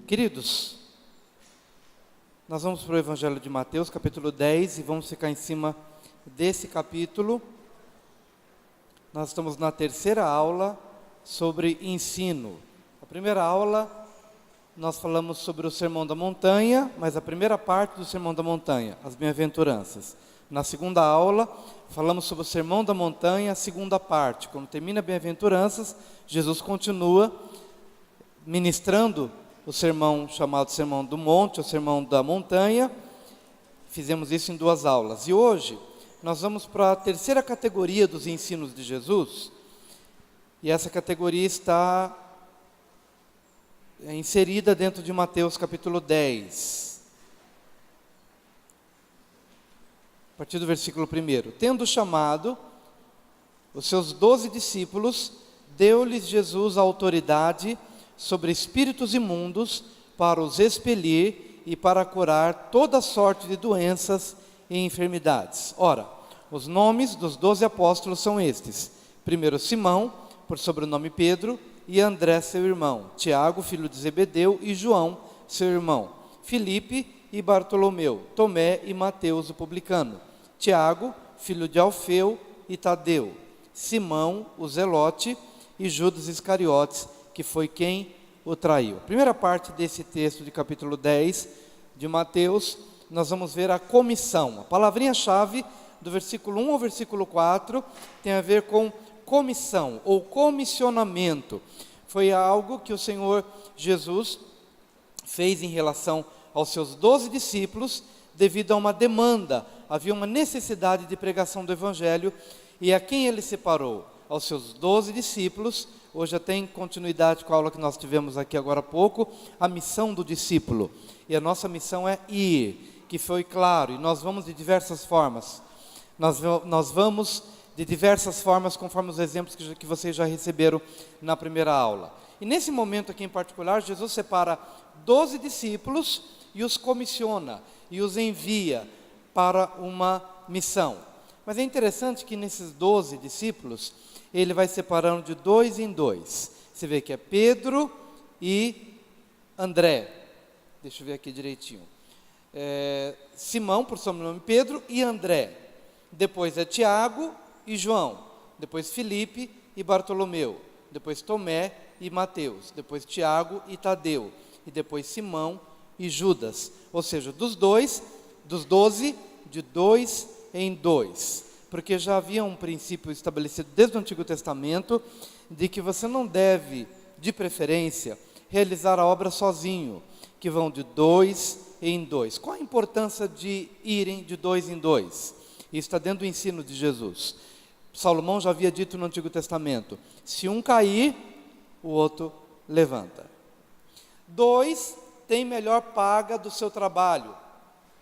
Queridos, nós vamos para o Evangelho de Mateus, capítulo 10, e vamos ficar em cima desse capítulo. Nós estamos na terceira aula sobre ensino. A primeira aula, nós falamos sobre o Sermão da Montanha, mas a primeira parte do Sermão da Montanha, as bem-aventuranças. Na segunda aula, falamos sobre o Sermão da Montanha, a segunda parte. Quando termina bem-aventuranças, Jesus continua ministrando o sermão chamado Sermão do Monte, o Sermão da Montanha. Fizemos isso em 2 aulas. E hoje, nós vamos para a terceira categoria dos ensinos de Jesus. E essa categoria está inserida dentro de Mateus capítulo 10. A partir do versículo 1. Tendo chamado os seus 12 discípulos, deu-lhes Jesus a autoridade sobre espíritos imundos para os expelir e para curar toda sorte de doenças e enfermidades. Ora, os nomes dos 12 apóstolos são estes: primeiro Simão, por sobrenome Pedro, e André seu irmão, Tiago, filho de Zebedeu, e João, seu irmão, Filipe e Bartolomeu, Tomé e Mateus o publicano, Tiago, filho de Alfeu e Tadeu, Simão o Zelote e Judas Iscariotes, que foi quem o traiu. A primeira parte desse texto de capítulo 10 de Mateus, nós vamos ver a comissão. A palavrinha-chave do versículo 1 ao versículo 4 tem a ver com comissão ou comissionamento. Foi algo que o Senhor Jesus fez em relação aos seus 12 discípulos, devido a uma demanda. Havia uma necessidade de pregação do Evangelho, e a quem ele separou? Aos seus 12 discípulos. Hoje já tem continuidade com a aula que nós tivemos aqui agora há pouco, a missão do discípulo. E a nossa missão é ir, que foi claro, e nós vamos de diversas formas. Nós vamos de diversas formas, conforme os exemplos que vocês já receberam na primeira aula. E nesse momento aqui em particular, Jesus separa 12 discípulos e os comissiona, e os envia para uma missão. Mas é interessante que nesses 12 discípulos, ele vai separando de 2 em 2. Você vê que é Pedro e André. Deixa eu ver aqui direitinho. Simão, por sobrenome Pedro, e André. Depois é Tiago e João. Depois Filipe e Bartolomeu. Depois Tomé e Mateus. Depois Tiago e Tadeu. E depois Simão e Judas. Ou seja, dos 12, de 2 em 2. Porque já havia um princípio estabelecido desde o Antigo Testamento, de que você não deve, de preferência, realizar a obra sozinho, que vão de 2 em 2. Qual a importância de irem de 2 em 2? Isso está dentro do ensino de Jesus. Salomão já havia dito no Antigo Testamento: se um cair, o outro levanta. 2 tem melhor paga do seu trabalho.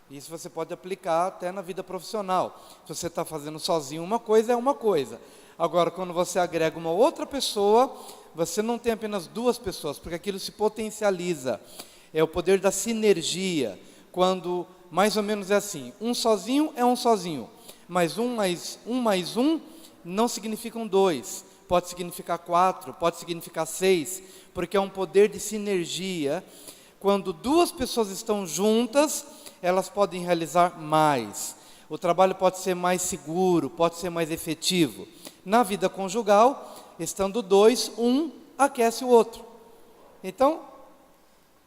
Isso você pode aplicar até na vida profissional. Se você está fazendo sozinho uma coisa, é uma coisa. Agora, quando você agrega uma outra pessoa, você não tem apenas 2 pessoas, porque aquilo se potencializa. É o poder da sinergia, quando mais ou menos é assim: um sozinho é um sozinho, mas um mais um não significam 2, pode significar 4, pode significar 6, porque é um poder de sinergia. Quando 2 pessoas estão juntas, elas podem realizar mais. O trabalho pode ser mais seguro, pode ser mais efetivo. Na vida conjugal, estando 2, um aquece o outro. Então,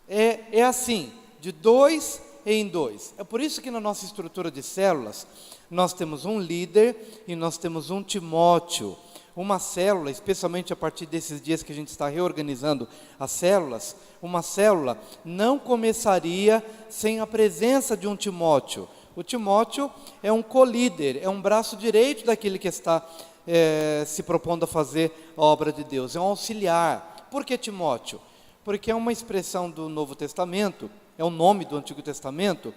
é assim, de 2 em 2. É por isso que na nossa estrutura de células, nós temos um líder e nós temos um Timóteo. Uma célula, especialmente a partir desses dias que a gente está reorganizando as células, uma célula não começaria sem a presença de um Timóteo. O Timóteo é um co-líder, é um braço direito daquele que está se propondo a fazer a obra de Deus, é um auxiliar. Por que Timóteo? Porque é uma expressão do Novo Testamento, é o nome do Antigo Testamento,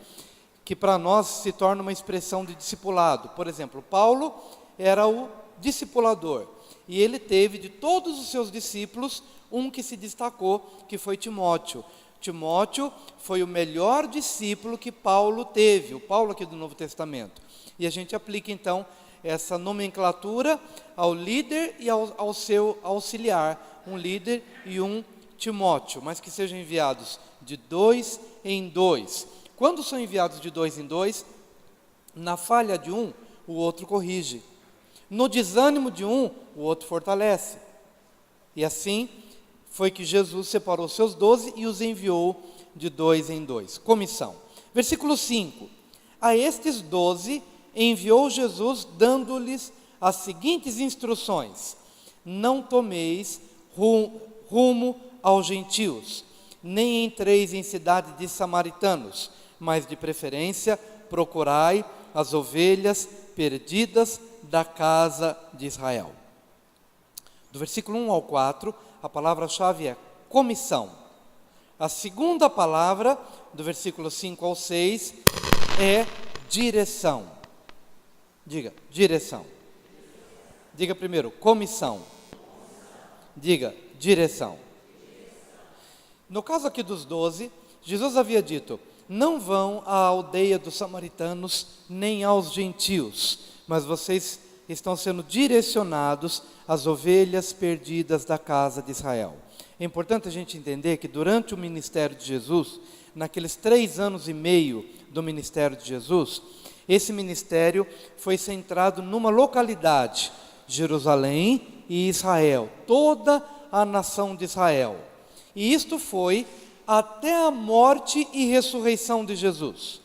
que para nós se torna uma expressão de discipulado. Por exemplo, Paulo era o discipulador, e ele teve de todos os seus discípulos um que se destacou, que foi Timóteo. Timóteo foi o melhor discípulo que Paulo teve, o Paulo aqui do Novo Testamento. E a gente aplica então essa nomenclatura ao líder e ao seu auxiliar, um líder e um Timóteo, mas que sejam enviados de 2 em 2. Quando são enviados de 2 em 2, na falha de um, o outro corrige. No desânimo de um, o outro fortalece. E assim foi que Jesus separou seus 12 e os enviou de 2 em 2. Comissão. Versículo 5. A estes 12 enviou Jesus, dando-lhes as seguintes instruções: não tomeis rumo aos gentios, nem entreis em cidade de samaritanos, mas de preferência procurai as ovelhas perdidas da casa de Israel. Do versículo 1 ao 4, a palavra-chave é comissão. A segunda palavra, do versículo 5 ao 6, é direção. Diga, direção. Diga primeiro, comissão. Diga, direção. No caso aqui dos 12, Jesus havia dito: não vão à aldeia dos samaritanos, nem aos gentios, mas vocês estão sendo direcionados às ovelhas perdidas da casa de Israel. É importante a gente entender que durante o ministério de Jesus, naqueles 3 anos e meio do ministério de Jesus, esse ministério foi centrado numa localidade, Jerusalém e Israel, toda a nação de Israel. E isto foi até a morte e ressurreição de Jesus.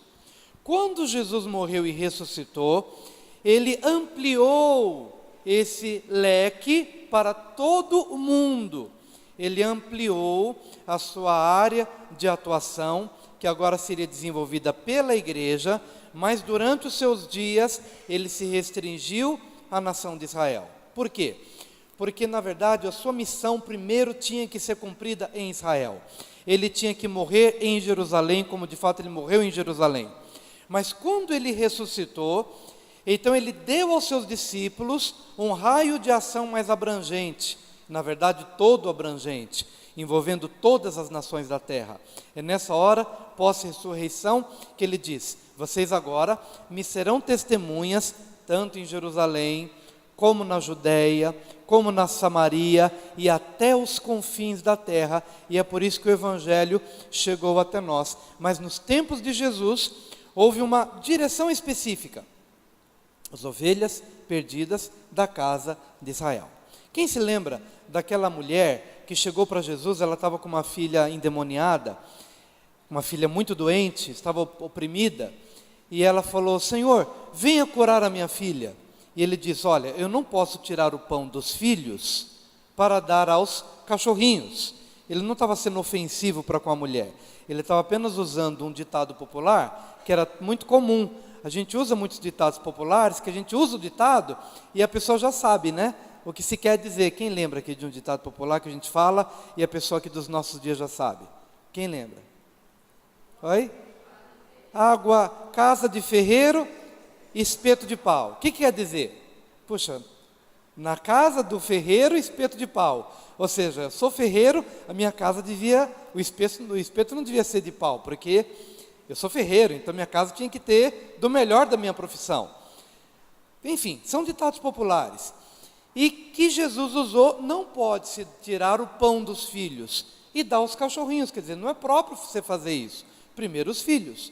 Quando Jesus morreu e ressuscitou, ele ampliou esse leque para todo o mundo. Ele ampliou a sua área de atuação, que agora seria desenvolvida pela igreja, mas durante os seus dias ele se restringiu à nação de Israel. Por quê? Porque, na verdade, a sua missão primeiro tinha que ser cumprida em Israel. Ele tinha que morrer em Jerusalém, como de fato ele morreu em Jerusalém. Mas quando ele ressuscitou, então ele deu aos seus discípulos um raio de ação mais abrangente, na verdade todo abrangente, envolvendo todas as nações da terra. É nessa hora, pós-ressurreição, que ele diz: vocês agora me serão testemunhas, tanto em Jerusalém, como na Judéia, como na Samaria e até os confins da terra. E é por isso que o Evangelho chegou até nós. Mas nos tempos de Jesus, houve uma direção específica: as ovelhas perdidas da casa de Israel. Quem se lembra daquela mulher que chegou para Jesus? Ela estava com uma filha endemoniada, uma filha muito doente, estava oprimida, e ela falou: Senhor, venha curar a minha filha. E ele diz: olha, eu não posso tirar o pão dos filhos para dar aos cachorrinhos. Ele não estava sendo ofensivo para com a mulher, ele estava apenas usando um ditado popular que era muito comum. A gente usa muitos ditados populares, que a gente usa o ditado e a pessoa já sabe, né? O que se quer dizer. Quem lembra aqui de um ditado popular que a gente fala e a pessoa aqui dos nossos dias já sabe? Quem lembra? Oi? Água, casa de ferreiro, espeto de pau. O que quer dizer? Puxa, na casa do ferreiro, espeto de pau. Ou seja, eu sou ferreiro, a minha casa devia, o espeto não devia ser de pau, porque eu sou ferreiro, então minha casa tinha que ter do melhor da minha profissão. Enfim, são ditados populares. E que Jesus usou: não pode se tirar o pão dos filhos e dar aos cachorrinhos. Quer dizer, não é próprio você fazer isso. Primeiro os filhos.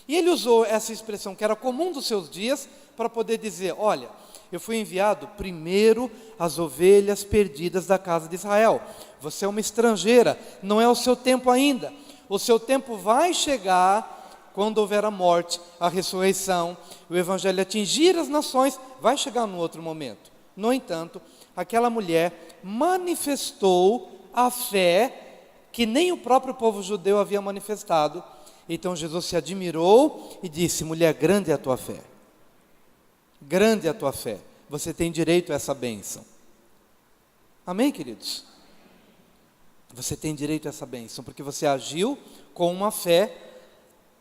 E ele usou essa expressão que era comum dos seus dias para poder dizer: olha, eu fui enviado primeiro às ovelhas perdidas da casa de Israel. Você é uma estrangeira, não é o seu tempo ainda. O seu tempo vai chegar quando houver a morte, a ressurreição, o evangelho atingir as nações, vai chegar num outro momento. No entanto, aquela mulher manifestou a fé que nem o próprio povo judeu havia manifestado. Então Jesus se admirou e disse: mulher, grande é a tua fé. Grande é a tua fé. Você tem direito a essa bênção. Amém, queridos? Você tem direito a essa bênção, porque você agiu com uma fé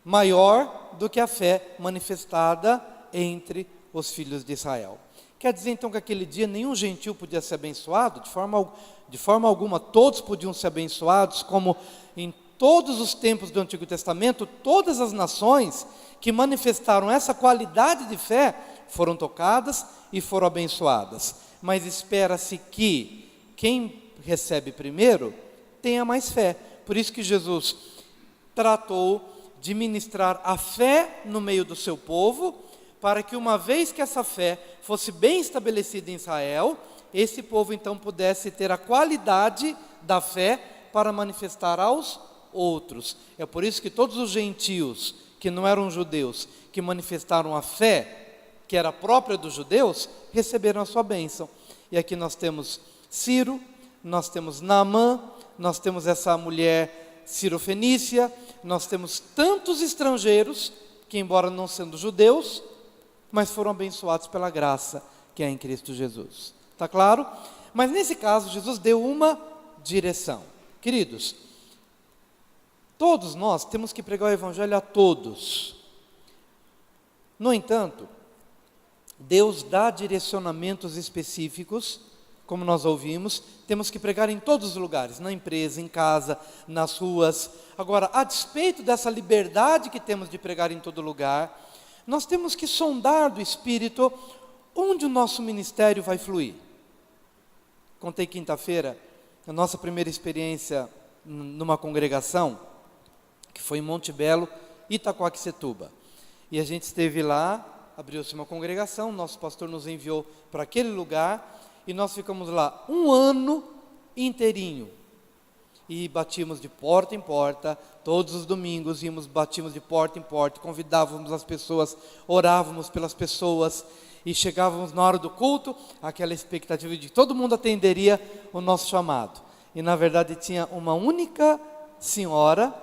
maior do que a fé manifestada entre os filhos de Israel. Quer dizer então que aquele dia nenhum gentil podia ser abençoado? De forma alguma, todos podiam ser abençoados, como em todos os tempos do Antigo Testamento, todas as nações que manifestaram essa qualidade de fé foram tocadas e foram abençoadas. Mas espera-se que quem recebe primeiro tenha mais fé. Por isso que Jesus tratou de ministrar a fé no meio do seu povo, para que uma vez que essa fé fosse bem estabelecida em Israel, esse povo então pudesse ter a qualidade da fé para manifestar aos outros. É por isso que todos os gentios que não eram judeus, que manifestaram a fé que era própria dos judeus, receberam a sua bênção. E aqui nós temos Ciro, nós temos Naamã, nós temos essa mulher Cirofenícia, nós temos tantos estrangeiros que, embora não sendo judeus, mas foram abençoados pela graça que é em Cristo Jesus. Está claro? Mas nesse caso, Jesus deu uma direção. Queridos, todos nós temos que pregar o Evangelho a todos. No entanto, Deus dá direcionamentos específicos, como nós ouvimos, temos que pregar em todos os lugares, na empresa, em casa, nas ruas. Agora, a despeito dessa liberdade que temos de pregar em todo lugar, nós temos que sondar do Espírito onde o nosso ministério vai fluir. Contei quinta-feira a nossa primeira experiência numa congregação, que foi em Monte Belo, Itacoaquecetuba. E a gente esteve lá, abriu-se uma congregação, nosso pastor nos enviou para aquele lugar, e nós ficamos lá um ano inteirinho. E batíamos de porta em porta, todos os domingos batíamos de porta em porta, convidávamos as pessoas, orávamos pelas pessoas, e chegávamos na hora do culto, aquela expectativa de que todo mundo atenderia o nosso chamado. E na verdade tinha uma única senhora,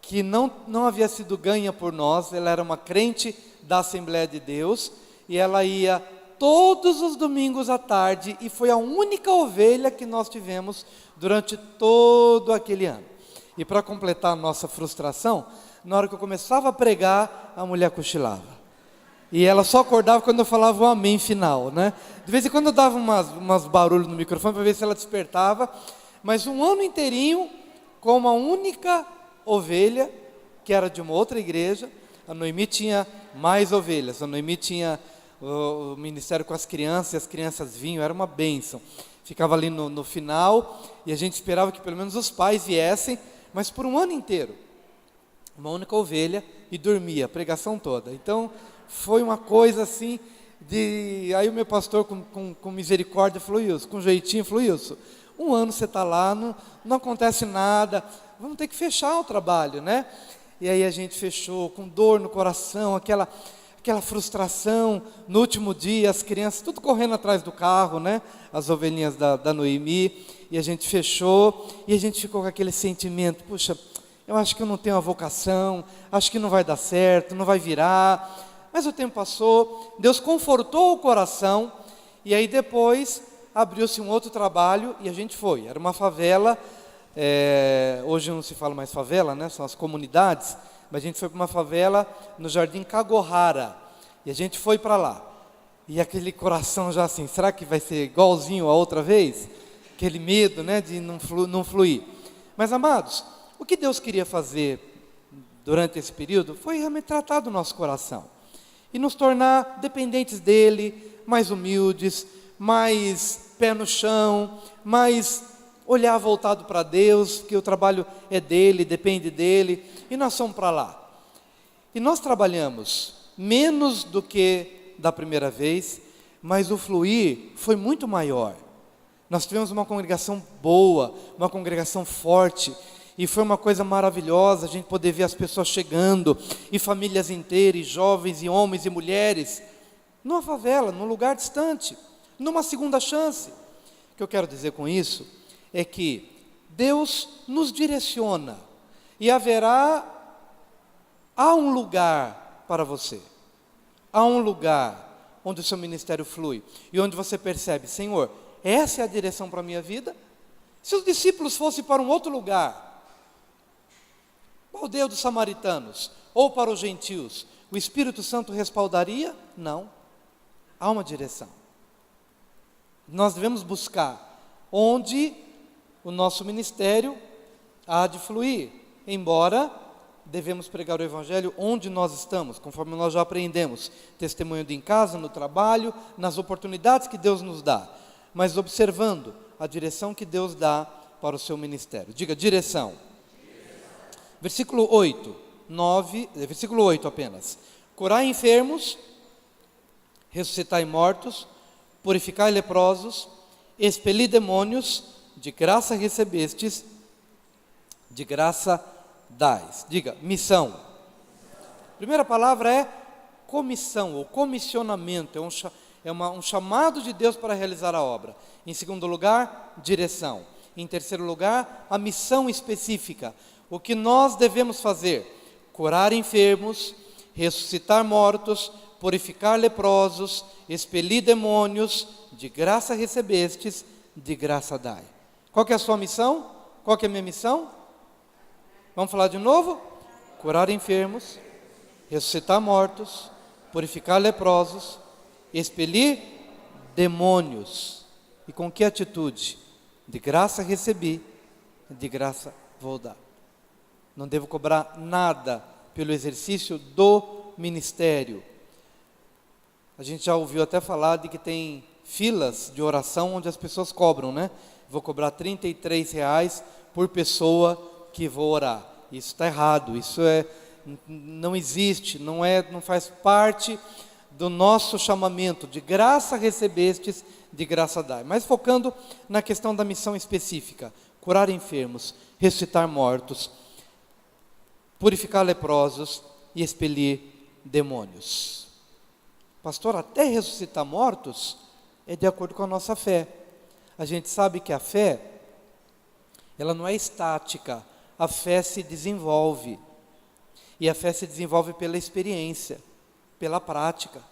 que não havia sido ganha por nós, ela era uma crente da Assembleia de Deus, e ela ia todos os domingos à tarde, e foi a única ovelha que nós tivemos durante todo aquele ano. E para completar a nossa frustração, na hora que eu começava a pregar, a mulher cochilava. E ela só acordava quando eu falava o amém final, né? De vez em quando eu dava umas barulhos no microfone para ver se ela despertava, mas um ano inteirinho com uma única ovelha, que era de uma outra igreja. A Noemi tinha mais ovelhas, a Noemi tinha o ministério com as crianças, e as crianças vinham, era uma bênção. Ficava ali no final, e a gente esperava que pelo menos os pais viessem, mas por um ano inteiro, uma única ovelha, e dormia a pregação toda. Então, foi uma coisa assim, aí o meu pastor com misericórdia falou, Wilson, com jeitinho, falou, Wilson, um ano você está lá, não acontece nada, vamos ter que fechar o trabalho, né? E aí a gente fechou com dor no coração, aquela frustração. No último dia, as crianças tudo correndo atrás do carro, né? As ovelhinhas da Noemi, e a gente fechou, e a gente ficou com aquele sentimento, puxa, eu acho que eu não tenho a vocação, acho que não vai dar certo, não vai virar. Mas o tempo passou, Deus confortou o coração, e aí depois abriu-se um outro trabalho, e a gente foi. Era uma favela, hoje não se fala mais favela, né? São as comunidades, mas a gente foi para uma favela no Jardim Cagorrara, e a gente foi para lá, e aquele coração já assim, será que vai ser igualzinho a outra vez? Aquele medo, né, de não fluir. Mas amados, o que Deus queria fazer durante esse período foi realmente tratar do nosso coração, e nos tornar dependentes dEle, mais humildes, mais pé no chão, mais olhar voltado para Deus, que o trabalho é dEle, depende dEle, e nós fomos para lá. E nós trabalhamos menos do que da primeira vez, mas o fluir foi muito maior. Nós tivemos uma congregação boa, uma congregação forte, e foi uma coisa maravilhosa a gente poder ver as pessoas chegando, e famílias inteiras, e jovens, e homens e mulheres, numa favela, num lugar distante, numa segunda chance. O que eu quero dizer com isso é que Deus nos direciona, e há um lugar para você, há um lugar onde o seu ministério flui, e onde você percebe, Senhor, essa é a direção para a minha vida. Se os discípulos fossem para um outro lugar, para a aldeia dos samaritanos, ou para os gentios, o Espírito Santo respaldaria? Não, há uma direção. Nós devemos buscar onde o nosso ministério há de fluir, embora devemos pregar o Evangelho onde nós estamos, conforme nós já aprendemos, testemunhando em casa, no trabalho, nas oportunidades que Deus nos dá, mas observando a direção que Deus dá para o seu ministério. Diga, direção. Versículo 8, versículo 8 apenas. Curai enfermos, ressuscitai mortos, purificai leprosos, expeli demônios, de graça recebestes, de graça dais. Diga, missão. Primeira palavra é comissão, ou comissionamento, é um chamado de Deus para realizar a obra. Em segundo lugar, direção. Em terceiro lugar, a missão específica. O que nós devemos fazer? Curar enfermos, ressuscitar mortos, purificar leprosos, expelir demônios, de graça recebestes, de graça dai. Qual que é a sua missão? Qual que é a minha missão? Vamos falar de novo? Curar enfermos, ressuscitar mortos, purificar leprosos, expelir demônios. E com que atitude? De graça recebi, de graça vou dar. Não devo cobrar nada pelo exercício do ministério. A gente já ouviu até falar de que tem filas de oração onde as pessoas cobram, né? Vou cobrar R$ 33 por pessoa que vou orar. Isso está errado, não existe, não faz parte do nosso chamamento. De graça recebestes, de graça dai. Mas focando na questão da missão específica: curar enfermos, ressuscitar mortos, purificar leprosos e expelir demônios. Pastor, até ressuscitar mortos é de acordo com a nossa fé. A gente sabe que a fé, ela não é estática, a fé se desenvolve. E a fé se desenvolve pela experiência, pela prática.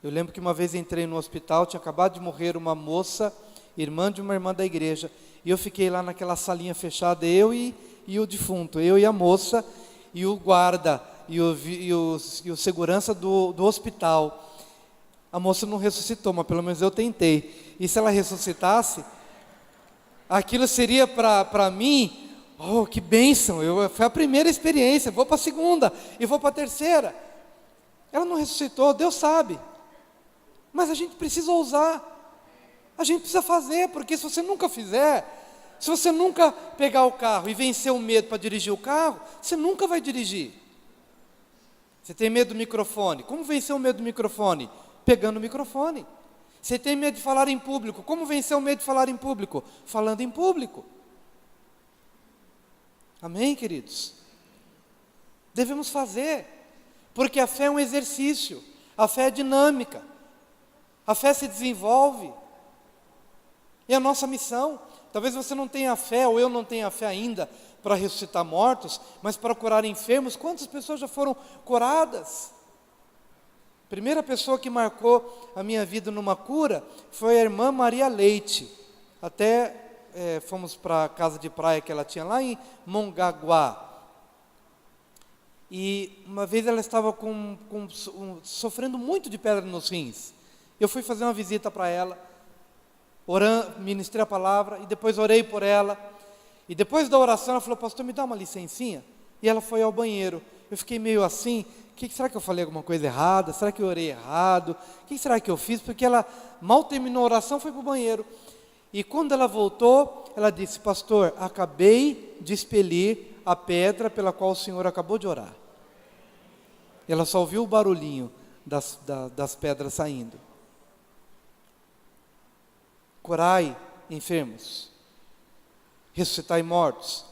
Eu lembro que uma vez entrei no hospital, tinha acabado de morrer uma moça, irmã de uma irmã da igreja, e eu fiquei lá naquela salinha fechada, eu e o defunto, eu e a moça, e o guarda, e o segurança do hospital. A moça não ressuscitou, mas pelo menos eu tentei. E se ela ressuscitasse, aquilo seria para mim, oh, que bênção, foi a primeira experiência, vou para a segunda, e vou para a terceira. Ela não ressuscitou, Deus sabe. Mas a gente precisa ousar, a gente precisa fazer, porque se você nunca fizer, se você nunca pegar o carro e vencer o medo para dirigir o carro, você nunca vai dirigir. Você tem medo do microfone, como vencer o medo do microfone? Pegando o microfone. Você tem medo de falar em público, como vencer o medo de falar em público? Falando em público. Amém, queridos? Devemos fazer, porque a fé é um exercício, a fé é dinâmica, a fé se desenvolve, é a nossa missão. Talvez você não tenha fé, ou eu não tenha fé ainda, para ressuscitar mortos, mas para curar enfermos. Quantas pessoas já foram curadas? A primeira pessoa que marcou a minha vida numa cura foi a irmã Maria Leite. Até fomos para a casa de praia que ela tinha lá em Mongaguá. E uma vez ela estava sofrendo muito de pedra nos rins. Eu fui fazer uma visita para ela, ministrei a palavra e depois orei por ela. E depois da oração ela falou: pastor, me dá uma licencinha? E ela foi ao banheiro. Eu fiquei meio assim, será que eu falei alguma coisa errada? Será que eu orei errado? O que será que eu fiz? Porque ela mal terminou a oração, foi para o banheiro. E quando ela voltou, ela disse: pastor, acabei de expelir a pedra pela qual o senhor acabou de orar. Ela só ouviu o barulhinho das pedras saindo. Curai enfermos, ressuscitai mortos,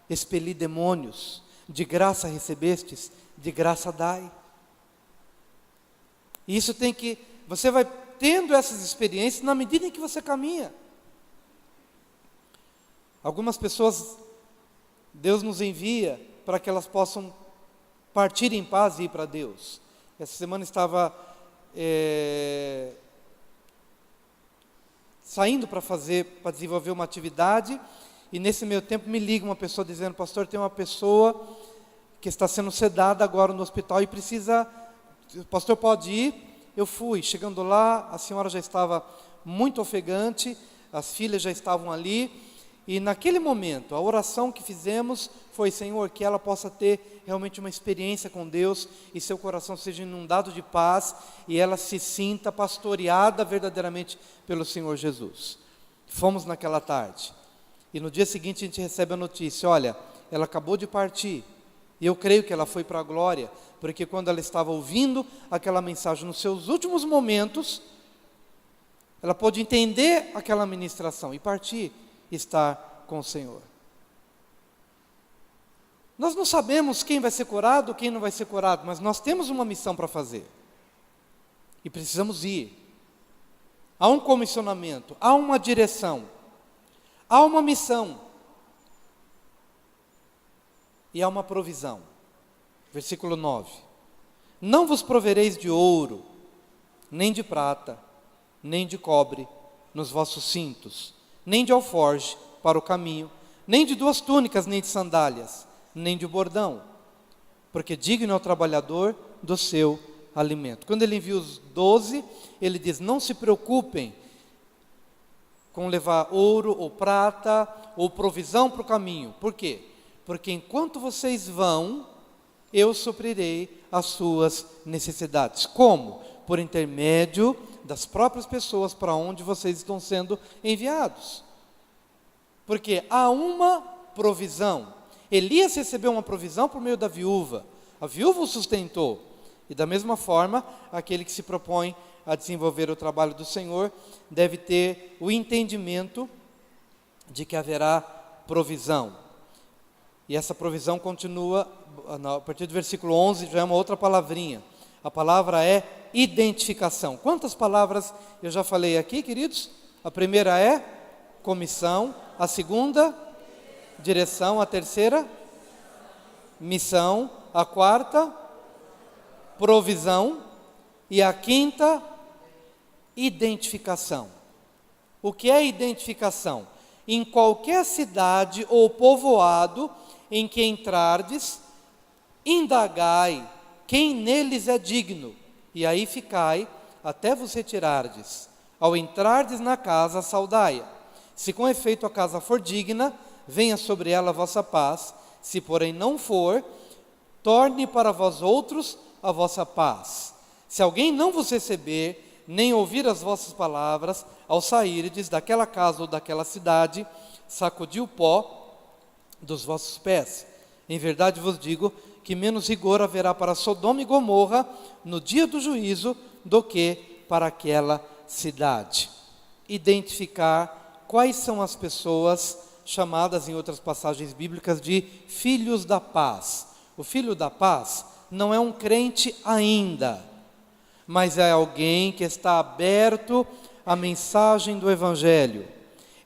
expeli demônios, de graça recebestes, de graça dai. E isso você vai tendo essas experiências na medida em que você caminha. Algumas pessoas, Deus nos envia para que elas possam partir em paz e ir para Deus. Essa semana estava saindo para desenvolver uma atividade, e nesse meio tempo me liga uma pessoa dizendo: pastor, tem uma pessoa que está sendo sedada agora no hospital e precisa, o pastor pode ir? Eu fui, chegando lá, a senhora já estava muito ofegante, as filhas já estavam ali, e naquele momento, a oração que fizemos foi: Senhor, que ela possa ter realmente uma experiência com Deus, e seu coração seja inundado de paz, e ela se sinta pastoreada verdadeiramente pelo Senhor Jesus. Fomos naquela tarde, e no dia seguinte a gente recebe a notícia: olha, ela acabou de partir, e eu creio que ela foi para a glória, porque quando ela estava ouvindo aquela mensagem nos seus últimos momentos, ela pôde entender aquela ministração e partir e estar com o Senhor. Nós não sabemos quem vai ser curado, quem não vai ser curado, mas nós temos uma missão para fazer. E precisamos ir. Há um comissionamento, há uma direção, há uma missão. E há uma provisão. Versículo 9. Não vos provereis de ouro, nem de prata, nem de cobre nos vossos cintos, nem de alforje para o caminho, nem de 2 túnicas, nem de sandálias, nem de bordão, porque digno é o trabalhador do seu alimento. Quando ele envia os 12, ele diz: não se preocupem com levar ouro ou prata ou provisão para o caminho. Por quê? Porque enquanto vocês vão, eu suprirei as suas necessidades. Como? Por intermédio das próprias pessoas para onde vocês estão sendo enviados. Porque há uma provisão. Elias recebeu uma provisão por meio da viúva. A viúva o sustentou. E da mesma forma, aquele que se propõe a desenvolver o trabalho do Senhor deve ter o entendimento de que haverá provisão. E essa provisão continua, a partir do versículo 11, já é uma outra palavrinha. A palavra é identificação. Quantas palavras eu já falei aqui, queridos? A primeira é comissão, a segunda, direção, a terceira, missão, a quarta, provisão, e a quinta, identificação. O que é identificação? Em qualquer cidade ou povoado em que entrardes, indagai quem neles é digno, e aí ficai até vos retirardes. Ao entrardes na casa, saudai-a. Se com efeito a casa for digna, venha sobre ela a vossa paz. Se porém não for, torne para vós outros a vossa paz. Se alguém não vos receber, nem ouvir as vossas palavras, ao sairdes daquela casa ou daquela cidade, sacudi o pó dos vossos pés. Em verdade vos digo que menos rigor haverá para Sodoma e Gomorra no dia do juízo do que para aquela cidade. Identificar quais são as pessoas chamadas em outras passagens bíblicas de filhos da paz. O filho da paz não é um crente ainda, mas é alguém que está aberto à mensagem do Evangelho.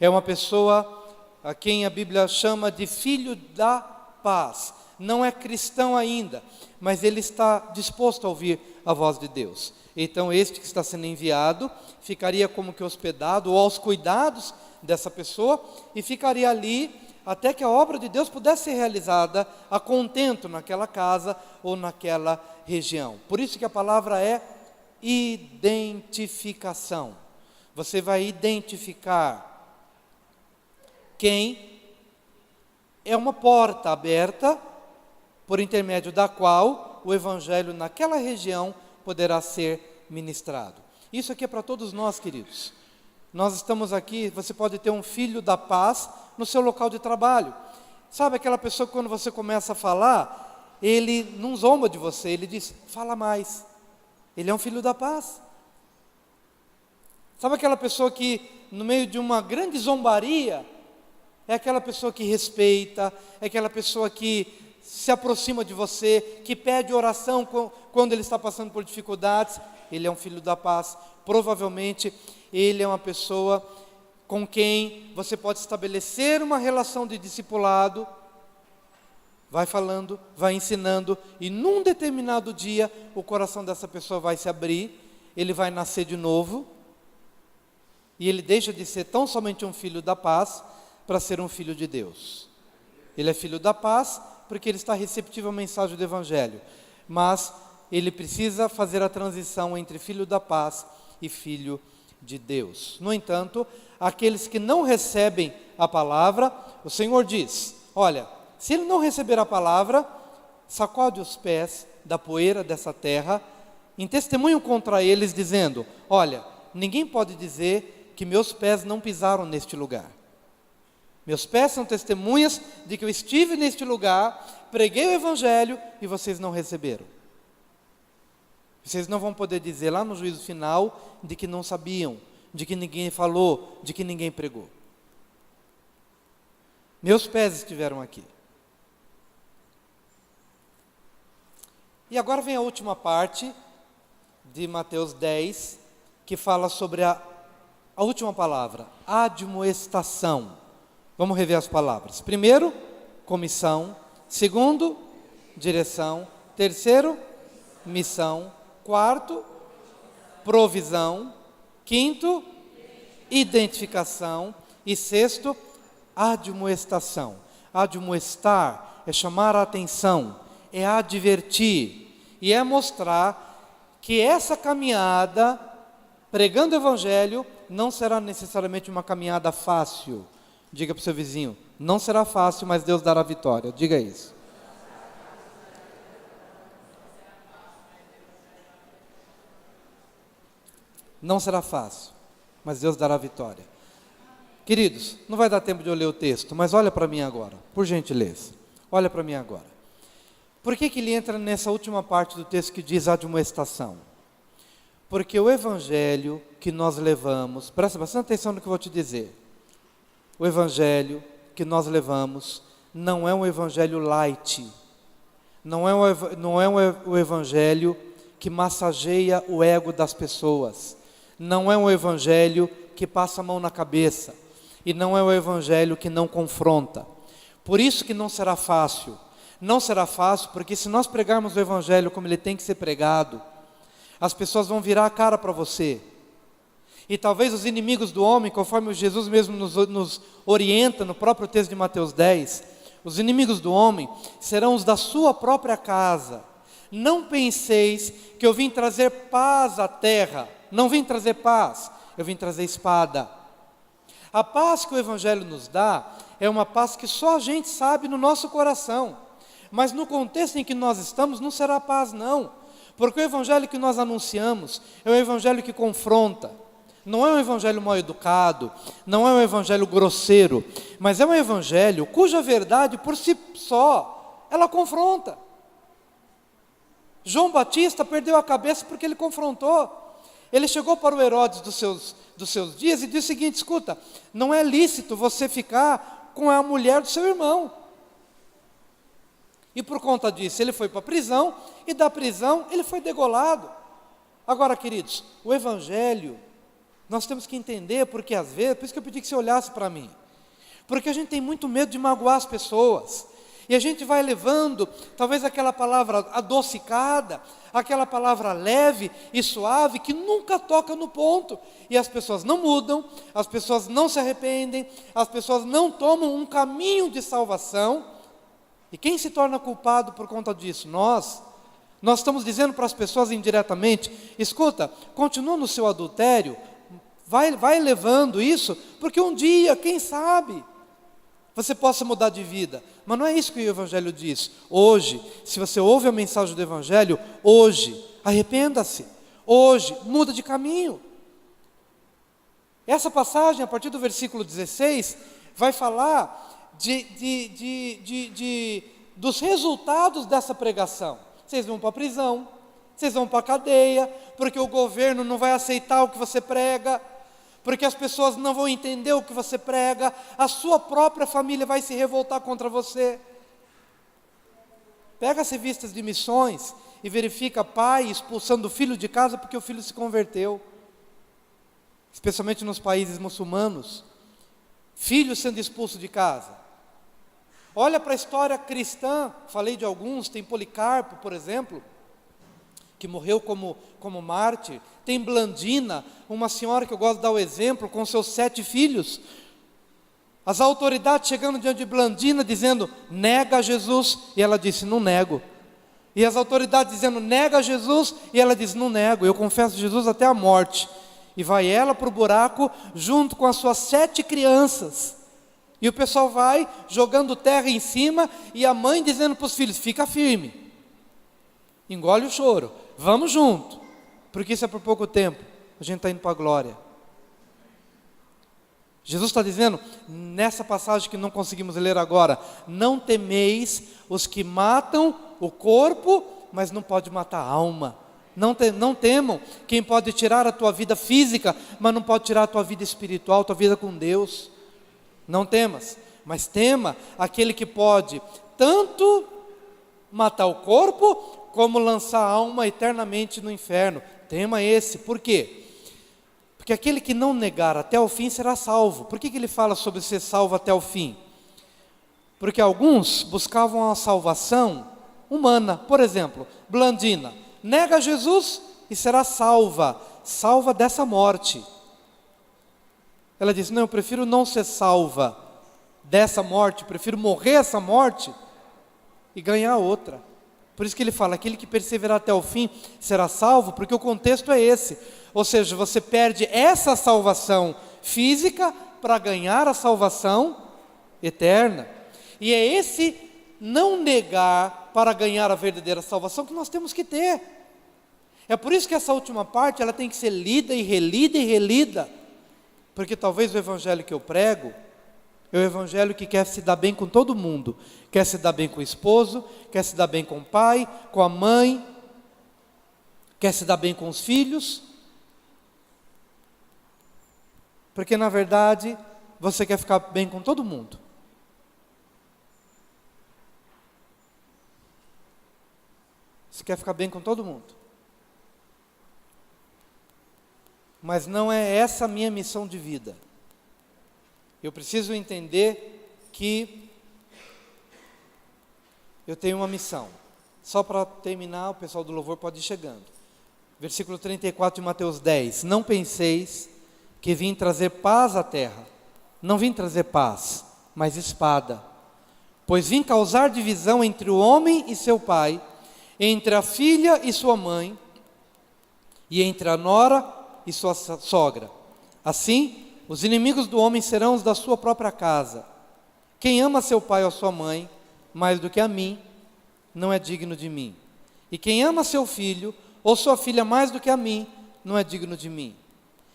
É uma pessoa a quem a Bíblia chama de filho da paz. Não é cristão ainda, mas ele está disposto a ouvir a voz de Deus. Então este que está sendo enviado ficaria como que hospedado ou aos cuidados dessa pessoa e ficaria ali até que a obra de Deus pudesse ser realizada a contento naquela casa ou naquela região. Por isso que a palavra é identificação. Você vai identificar quem é uma porta aberta por intermédio da qual o Evangelho naquela região poderá ser ministrado. Isso aqui é para todos nós, queridos. Nós estamos aqui, você pode ter um filho da paz no seu local de trabalho. Sabe aquela pessoa que quando você começa a falar, ele não zomba de você, ele diz, fala mais. Ele é um filho da paz. Sabe aquela pessoa que no meio de uma grande zombaria, é aquela pessoa que respeita, é aquela pessoa que se aproxima de você, que pede oração quando ele está passando por dificuldades. Ele é um filho da paz. Provavelmente ele é uma pessoa com quem você pode estabelecer uma relação de discipulado, vai falando, vai ensinando, e num determinado dia o coração dessa pessoa vai se abrir, ele vai nascer de novo, e ele deixa de ser tão somente um filho da paz para ser um filho de Deus. Ele é filho da paz porque ele está receptivo à mensagem do Evangelho, mas ele precisa fazer a transição entre filho da paz e filho de Deus. No entanto, aqueles que não recebem a palavra, o Senhor diz, olha, se ele não receber a palavra, sacode os pés da poeira dessa terra, em testemunho contra eles, dizendo, olha, ninguém pode dizer que meus pés não pisaram neste lugar. Meus pés são testemunhas de que eu estive neste lugar, preguei o Evangelho e vocês não receberam. Vocês não vão poder dizer lá no juízo final de que não sabiam, de que ninguém falou, de que ninguém pregou. Meus pés estiveram aqui. E agora vem a última parte de Mateus 10, que fala sobre a última palavra, admoestação. Vamos rever as palavras. Primeiro, comissão. Segundo, direção. Terceiro, missão. Quarto, provisão. Quinto, identificação. E sexto, admoestação. Admoestar é chamar a atenção, é advertir e é mostrar que essa caminhada, pregando o Evangelho, não será necessariamente uma caminhada fácil. Diga para o seu vizinho, não será fácil, mas Deus dará vitória. Diga isso. Não será fácil, mas Deus dará vitória. Queridos, não vai dar tempo de eu ler o texto, mas olha para mim agora, por gentileza. Olha para mim agora. Por que ele entra nessa última parte do texto que diz admoestação? Porque o Evangelho que nós levamos, presta bastante atenção no que eu vou te dizer. O Evangelho que nós levamos não é um Evangelho light, não é o Evangelho que massageia o ego das pessoas, não é um Evangelho que passa a mão na cabeça, e não é um Evangelho que não confronta. Por isso que não será fácil. Não será fácil, porque se nós pregarmos o Evangelho como ele tem que ser pregado, as pessoas vão virar a cara para você. E talvez os inimigos do homem, conforme Jesus mesmo nos orienta no próprio texto de Mateus 10, os inimigos do homem serão os da sua própria casa. Não penseis que eu vim trazer paz à terra. Não vim trazer paz, eu vim trazer espada. A paz que o Evangelho nos dá é uma paz que só a gente sabe no nosso coração. Mas no contexto em que nós estamos, não será paz não. Porque o Evangelho que nós anunciamos é um Evangelho que confronta. Não é um Evangelho mal educado, não é um Evangelho grosseiro, mas é um Evangelho cuja verdade por si só, ela confronta. João Batista perdeu a cabeça porque ele confrontou. Ele chegou para o Herodes dos seus dias e disse o seguinte: escuta, não é lícito você ficar com a mulher do seu irmão. E por conta disso ele foi para a prisão, e da prisão ele foi degolado. Agora, queridos, o Evangelho, nós temos que entender, porque às vezes, por isso que eu pedi que você olhasse para mim, porque a gente tem muito medo de magoar as pessoas, e a gente vai levando, talvez aquela palavra adocicada, aquela palavra leve e suave, que nunca toca no ponto, e as pessoas não mudam, as pessoas não se arrependem, as pessoas não tomam um caminho de salvação, e quem se torna culpado por conta disso? Nós estamos dizendo para as pessoas indiretamente: escuta, continua no seu adultério, vai levando isso, porque um dia, quem sabe, você possa mudar de vida. Mas não é isso que o Evangelho diz. Hoje, se você ouve a mensagem do Evangelho, hoje, arrependa-se. Hoje, muda de caminho. Essa passagem, a partir do versículo 16, vai falar dos resultados dessa pregação. Vocês vão para a prisão, vocês vão para a cadeia, porque o governo não vai aceitar o que você prega, porque as pessoas não vão entender o que você prega, a sua própria família vai se revoltar contra você. Pega as revistas de missões e verifica pai expulsando o filho de casa porque o filho se converteu. Especialmente nos países muçulmanos, filhos sendo expulsos de casa. Olha para a história cristã, falei de alguns, tem Policarpo, por exemplo, que morreu como mártir. Tem Blandina, uma senhora que eu gosto de dar o exemplo, com seus 7 filhos. As autoridades chegando diante de Blandina, dizendo: nega Jesus, e ela disse: não nego. E as autoridades dizendo: nega Jesus, e ela diz: não nego, eu confesso Jesus até a morte. E vai ela para o buraco, junto com as suas 7 crianças. E o pessoal vai jogando terra em cima, e a mãe dizendo para os filhos: fica firme, engole o choro, vamos junto, porque isso é por pouco tempo, a gente está indo para a glória. Jesus está dizendo, nessa passagem que não conseguimos ler agora, não temeis os que matam o corpo, mas não pode matar a alma. Não temam quem pode tirar a tua vida física, mas não pode tirar a tua vida espiritual, tua vida com Deus. Não temas, mas tema aquele que pode tanto matar o corpo, como lançar a alma eternamente no inferno. Tema esse. Por quê? Porque aquele que não negar até o fim será salvo. Por que ele fala sobre ser salvo até o fim? Porque alguns buscavam a salvação humana. Por exemplo, Blandina nega Jesus e será salva dessa morte. Ela disse, não, eu prefiro não ser salva dessa morte, prefiro morrer essa morte e ganhar outra. Por isso que ele fala, aquele que perseverar até o fim será salvo, porque o contexto é esse. Ou seja, você perde essa salvação física para ganhar a salvação eterna. E é esse não negar para ganhar a verdadeira salvação que nós temos que ter. É por isso que essa última parte ela tem que ser lida e relida e relida. Porque talvez o evangelho que eu prego é o evangelho que quer se dar bem com todo mundo. Quer se dar bem com o esposo, quer se dar bem com o pai, com a mãe, quer se dar bem com os filhos. Porque na verdade você quer ficar bem com todo mundo. Você quer ficar bem com todo mundo. Mas não é essa a minha missão de vida. Eu preciso entender que eu tenho uma missão. Só para terminar, o pessoal do louvor pode ir chegando. Versículo 34 de Mateus 10. Não penseis que vim trazer paz à terra. Não vim trazer paz, mas espada. Pois vim causar divisão entre o homem e seu pai, entre a filha e sua mãe, e entre a nora e sua sogra. Assim, os inimigos do homem serão os da sua própria casa. Quem ama seu pai ou sua mãe mais do que a mim, não é digno de mim. E quem ama seu filho ou sua filha mais do que a mim, não é digno de mim.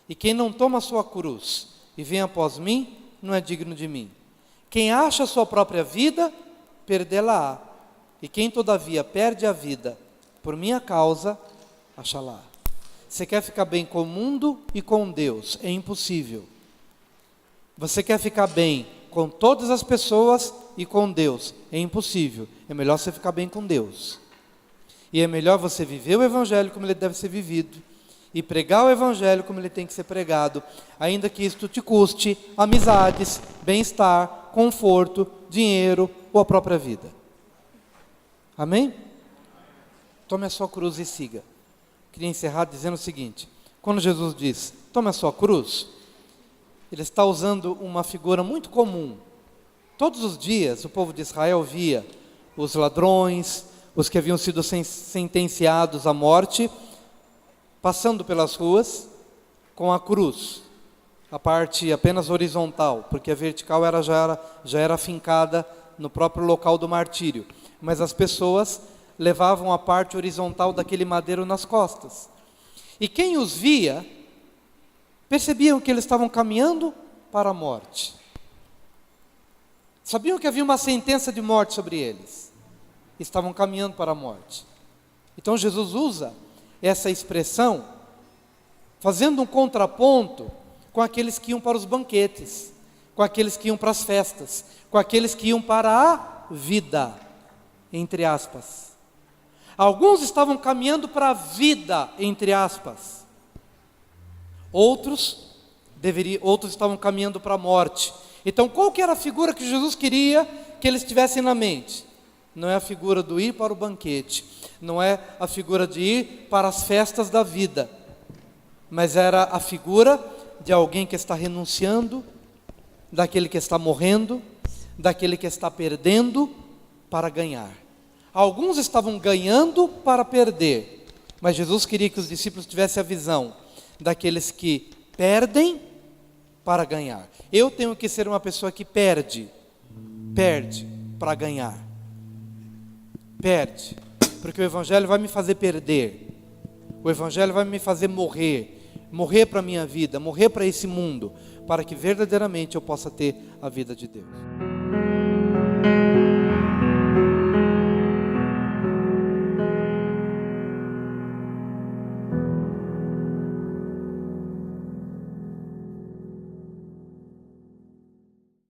E quem não toma sua cruz e vem após mim, não é digno de mim. Quem acha a sua própria vida, perdê-la-á. E quem todavia perde a vida por minha causa, achá-la. Você quer ficar bem com o mundo e com Deus? É impossível. Você quer ficar bem com todas as pessoas e com Deus? É impossível. É melhor você ficar bem com Deus. E é melhor você viver o evangelho como ele deve ser vivido e pregar o evangelho como ele tem que ser pregado, ainda que isto te custe amizades, bem-estar, conforto, dinheiro ou a própria vida. Amém? Tome a sua cruz e siga. Queria encerrar dizendo o seguinte: quando Jesus diz, tome a sua cruz, ele está usando uma figura muito comum. Todos os dias o povo de Israel via os ladrões, os que haviam sido sentenciados à morte, passando pelas ruas com a cruz, a parte apenas horizontal, porque a vertical já era fincada no próprio local do martírio. Mas as pessoas levavam a parte horizontal daquele madeiro nas costas. E quem os via, percebiam que eles estavam caminhando para a morte. Sabiam que havia uma sentença de morte sobre eles. Estavam caminhando para a morte. Então Jesus usa essa expressão, fazendo um contraponto com aqueles que iam para os banquetes, com aqueles que iam para as festas, com aqueles que iam para a vida, entre aspas. Alguns estavam caminhando para a vida, entre aspas. Outros estavam caminhando para a morte. Então, qual que era a figura que Jesus queria que eles tivessem na mente? Não é a figura do ir para o banquete, não é a figura de ir para as festas da vida, mas era a figura de alguém que está renunciando, daquele que está morrendo, daquele que está perdendo para ganhar. Alguns estavam ganhando para perder, mas Jesus queria que os discípulos tivessem a visão daqueles que perdem para ganhar. Eu tenho que ser uma pessoa que perde para ganhar. Perde, porque o evangelho vai me fazer perder, o evangelho vai me fazer morrer, morrer para a minha vida, morrer para esse mundo, para que verdadeiramente eu possa ter a vida de Deus.